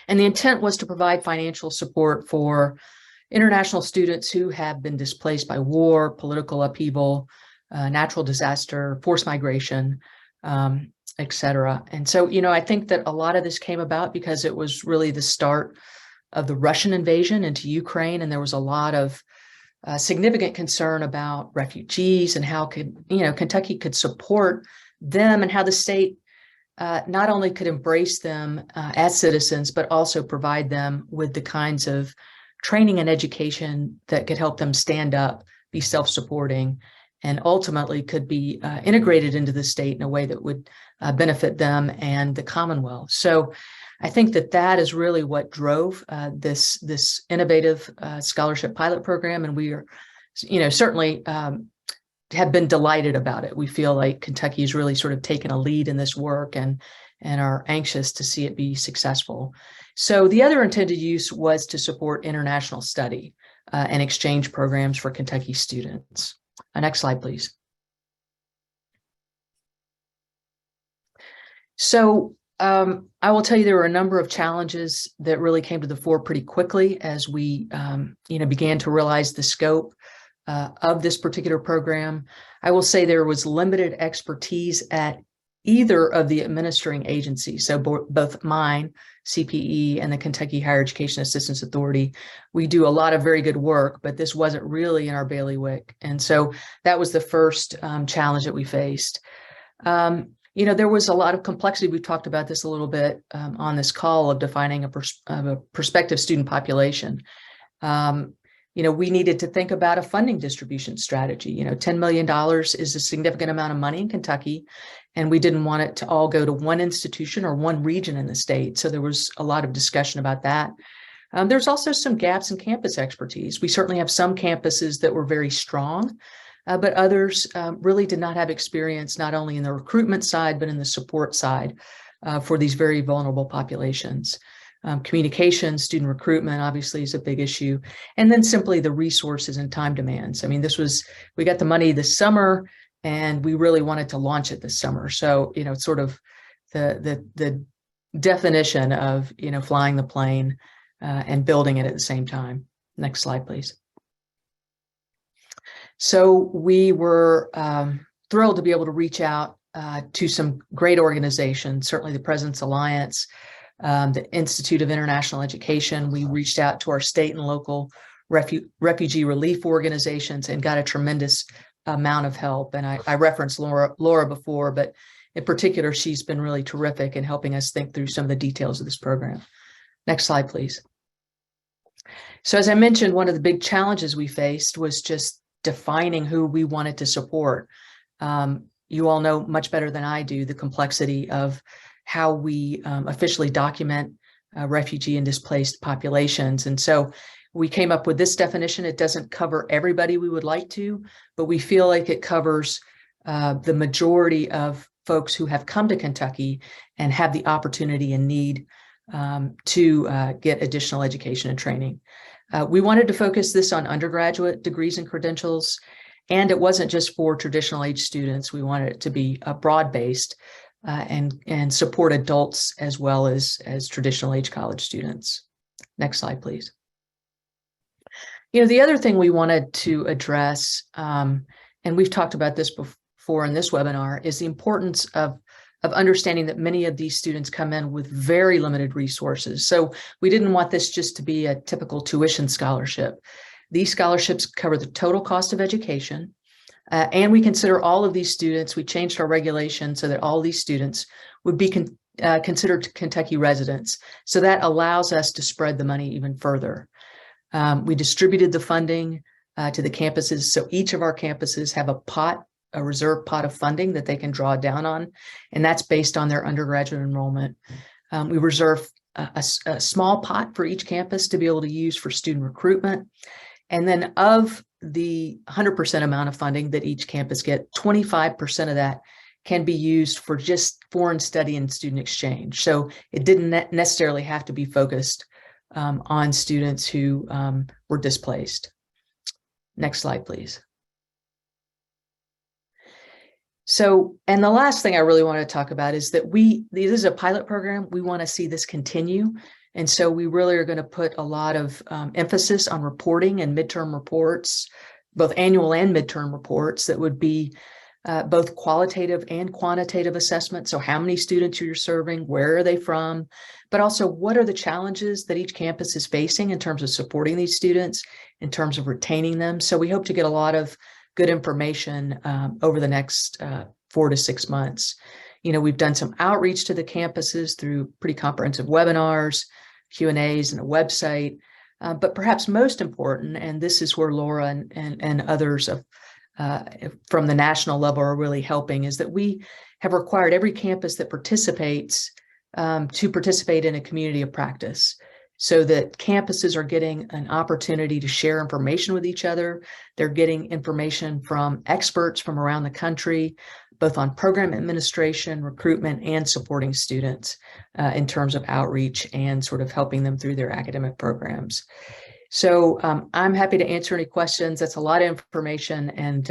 And the intent was to provide financial support for international students who have been displaced by war, political upheaval, natural disaster, forced migration, et cetera. And so, I think that a lot of this came about because it was really the start of the Russian invasion into Ukraine, and there was a lot of significant concern about refugees and how Kentucky could support them, and how the state not only could embrace them as citizens, but also provide them with the kinds of training and education that could help them stand up, be self-supporting, and ultimately could be integrated into the state in a way that would benefit them and the Commonwealth. So I think that is really what drove this innovative scholarship pilot program, and we are, certainly have been delighted about it. We feel like Kentucky's really sort of taken a lead in this work and are anxious to see it be successful. So the other intended use was to support international study and exchange programs for Kentucky students. Next slide, please. So I will tell you there were a number of challenges that really came to the fore pretty quickly as we began to realize the scope of this particular program. I will say there was limited expertise at either of the administering agencies. So both mine, CPE, and the Kentucky Higher Education Assistance Authority, we do a lot of very good work, but this wasn't really in our bailiwick. And so that was the first challenge that we faced. There was a lot of complexity. We've talked about this a little bit on this call of defining a prospective student population. We needed to think about a funding distribution strategy. $10 million is a significant amount of money in Kentucky, and we didn't want it to all go to one institution or one region in the state. So there was a lot of discussion about that. There's also some gaps in campus expertise. We certainly have some campuses that were very strong, but others really did not have experience, not only in the recruitment side, but in the support side for these very vulnerable populations. Communication, student recruitment, obviously, is a big issue. And then simply the resources and time demands. I mean, we got the money this summer, and we really wanted to launch it this summer. So, it's sort of the definition of, flying the plane and building it at the same time. Next slide, please. So we were thrilled to be able to reach out to some great organizations, certainly the President's Alliance, the Institute of International Education. We reached out to our state and local refugee relief organizations and got a tremendous amount of help. And I referenced Laura before, but in particular, she's been really terrific in helping us think through some of the details of this program. Next slide, please. So as I mentioned, one of the big challenges we faced was just defining who we wanted to support. You all know much better than I do the complexity of how we officially document refugee and displaced populations. And so we came up with this definition. It doesn't cover everybody we would like to, but we feel like it covers the majority of folks who have come to Kentucky and have the opportunity and need to get additional education and training. We wanted to focus this on undergraduate degrees and credentials, and it wasn't just for traditional age students. We wanted it to be broad-based and support adults as well as traditional age college students. Next slide, please. The other thing we wanted to address, and we've talked about this before in this webinar, is the importance of understanding that many of these students come in with very limited resources. So we didn't want this just to be a typical tuition scholarship. These scholarships cover the total cost of education, and we consider all of these students. We changed our regulation so that all these students would be considered Kentucky residents. So that allows us to spread the money even further. We distributed the funding to the campuses. So each of our campuses have a reserve pot of funding that they can draw down on, and that's based on their undergraduate enrollment. We reserve a small pot for each campus to be able to use for student recruitment. And then of the 100% amount of funding that each campus get, 25% of that can be used for just foreign study and student exchange. So it didn't necessarily have to be focused on students who were displaced. Next slide, please. So, and the last thing I really want to talk about is that this is a pilot program. We want to see this continue. And so we really are going to put a lot of emphasis on reporting and midterm reports, both annual and midterm reports that would be both qualitative and quantitative assessment. So how many students you're serving, where are they from, but also what are the challenges that each campus is facing in terms of supporting these students, in terms of retaining them. So we hope to get a lot of good information over the next 4 to 6 months. We've done some outreach to the campuses through pretty comprehensive webinars, Q&As, and a website. But perhaps most important, and this is where Laura and others from the national level are really helping, is that we have required every campus that participates to participate in a community of practice, so that campuses are getting an opportunity to share information with each other. They're getting information from experts from around the country, both on program administration, recruitment, and supporting students in terms of outreach and sort of helping them through their academic programs. So I'm happy to answer any questions. That's a lot of information, and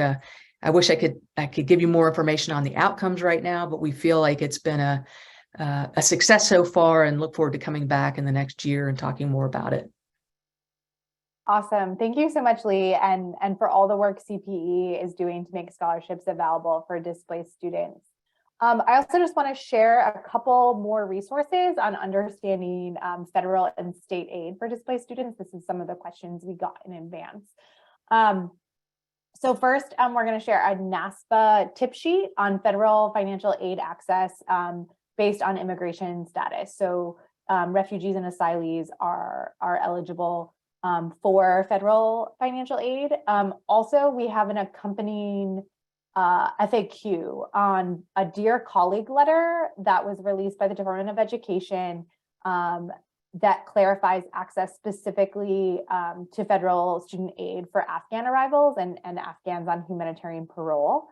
I wish I could give you more information on the outcomes right now, but we feel like it's been a success so far, and look forward to coming back in the next year and talking more about it. Awesome. Thank you so much, Lee, and for all the work CPE is doing to make scholarships available for displaced students. I also just want to share a couple more resources on understanding federal and state aid for displaced students. This is some of the questions we got in advance. So first, we're going to share a NASPA tip sheet on federal financial aid access based on immigration status. So refugees and asylees are eligible for federal financial aid. Also, we have an accompanying FAQ on a Dear Colleague letter that was released by the Department of Education that clarifies access specifically to federal student aid for Afghan arrivals and Afghans on humanitarian parole.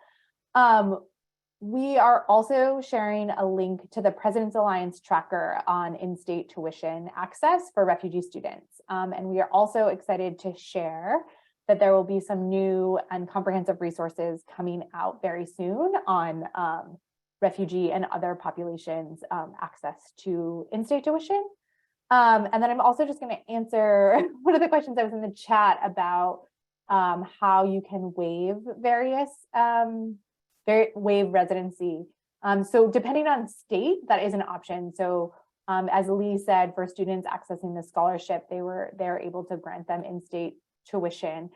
We are also sharing a link to the President's Alliance tracker on in-state tuition access for refugee students. And we are also excited to share that there will be some new and comprehensive resources coming out very soon on refugee and other populations access to in-state tuition. And then I'm also just going to answer one of the questions that was in the chat about how you can waive various waive residency. So depending on state, that is an option. So as Lee said, for students accessing the scholarship, they're able to grant them in-state tuition.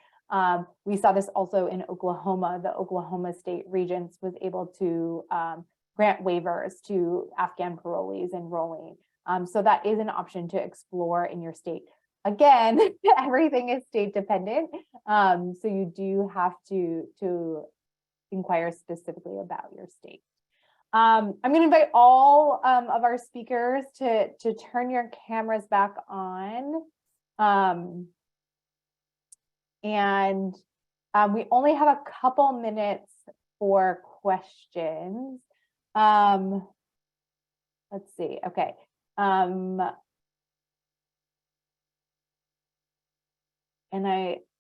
We saw this also in Oklahoma. The Oklahoma State Regents was able to grant waivers to Afghan parolees enrolling. So that is an option to explore in your state. Again, everything is state dependent. So you do have to inquire specifically about your state. I'm going to invite all of our speakers to turn your cameras back on. And we only have a couple minutes for questions. Let's see. Okay.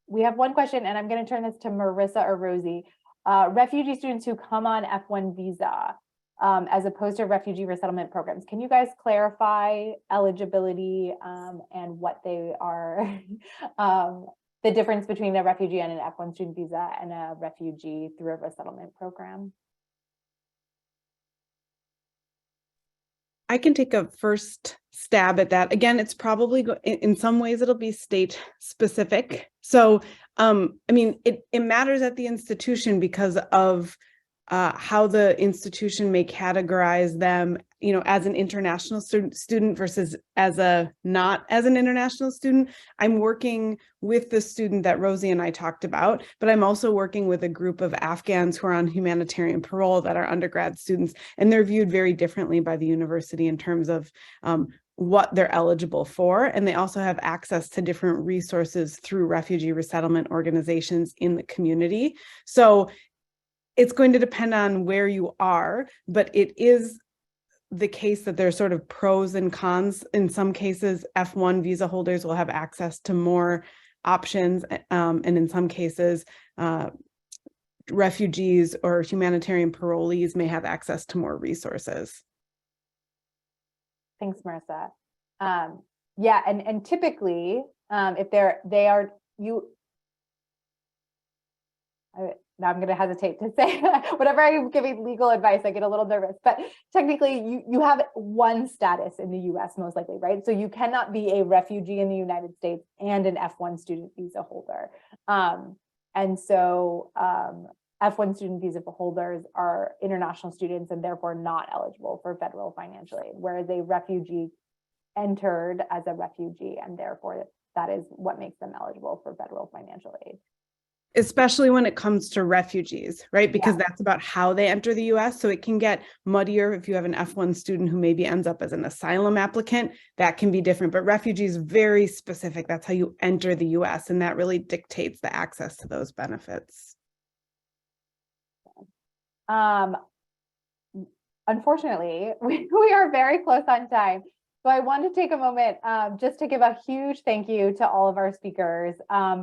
We have one question, and I'm going to turn this to Marissa or Rosie. Refugee students who come on F1 visa, as opposed to refugee resettlement programs. Can you guys clarify eligibility and what they are, the difference between a refugee on an F1 student visa and a refugee through a resettlement program? I can take a first stab at that. Again, it's probably in some ways it'll be state specific. So, I mean, it matters at the institution because of how the institution may categorize them, as an international student versus not as an international student. I'm working with the student that Rosie and I talked about, but I'm also working with a group of Afghans who are on humanitarian parole that are undergrad students, and they're viewed very differently by the university in terms of what they're eligible for. And they also have access to different resources through refugee resettlement organizations in the community. So it's going to depend on where you are, but it is the case that there's sort of pros and cons. In some cases, F1 visa holders will have access to more options. And in some cases, refugees or humanitarian parolees may have access to more resources. Thanks, Marissa. Yeah, and typically, if now I'm going to hesitate to say whenever I'm giving legal advice, I get a little nervous, but technically you have one status in the US most likely, right? So you cannot be a refugee in the United States and an F1 student visa holder. And so F1 student visa holders are international students and therefore not eligible for federal financial aid, whereas a refugee entered as a refugee and therefore that is what makes them eligible for federal financial aid. Especially when it comes to refugees, right? Because that's about how they enter the US. So it can get muddier if you have an F1 student who maybe ends up as an asylum applicant. That can be different, but refugees very specific. That's how you enter the US, and that really dictates the access to those benefits. Unfortunately, we are very close on time. So I want to take a moment just to give a huge thank you to all of our speakers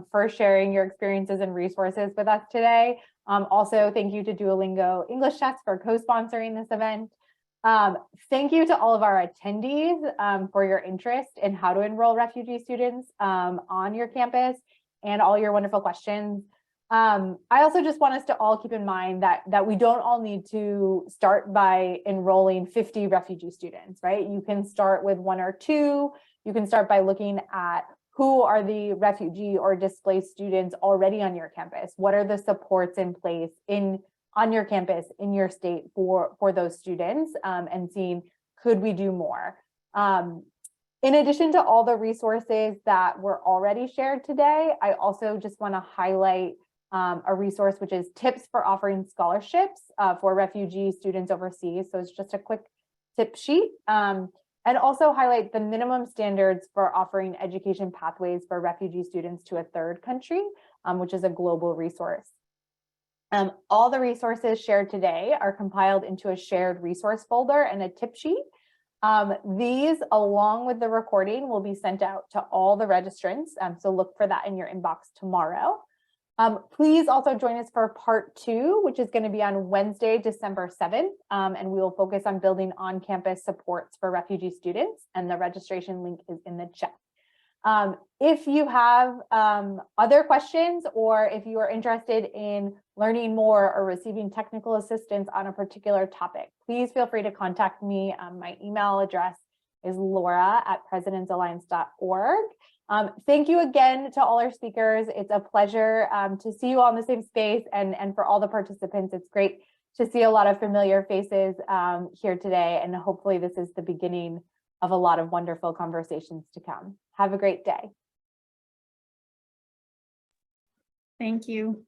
for sharing your experiences and resources with us today. Also, thank you to Duolingo English Chess for co-sponsoring this event. Thank you to all of our attendees for your interest in how to enroll refugee students on your campus and all your wonderful questions. I also just want us to all keep in mind that we don't all need to start by enrolling 50 refugee students, right? You can start with 1 or 2. You can start by looking at who are the refugee or displaced students already on your campus. What are the supports in place on your campus, in your state for those students, and seeing, could we do more? In addition to all the resources that were already shared today, I also just want to highlight a resource, which is tips for offering scholarships for refugee students overseas. So it's just a quick tip sheet, and also highlight the minimum standards for offering education pathways for refugee students to a third country, which is a global resource. All the resources shared today are compiled into a shared resource folder and a tip sheet. These, along with the recording, will be sent out to all the registrants. So look for that in your inbox tomorrow. Please also join us for part 2, which is going to be on Wednesday, December 7th, and we will focus on building on-campus supports for refugee students, and the registration link is in the chat. If you have other questions, or if you are interested in learning more or receiving technical assistance on a particular topic, please feel free to contact me. My email address is laura@presidentsalliance.org. Thank you again to all our speakers. It's a pleasure to see you all in the same space, and for all the participants. It's great to see a lot of familiar faces here today, and hopefully this is the beginning of a lot of wonderful conversations to come. Have a great day. Thank you.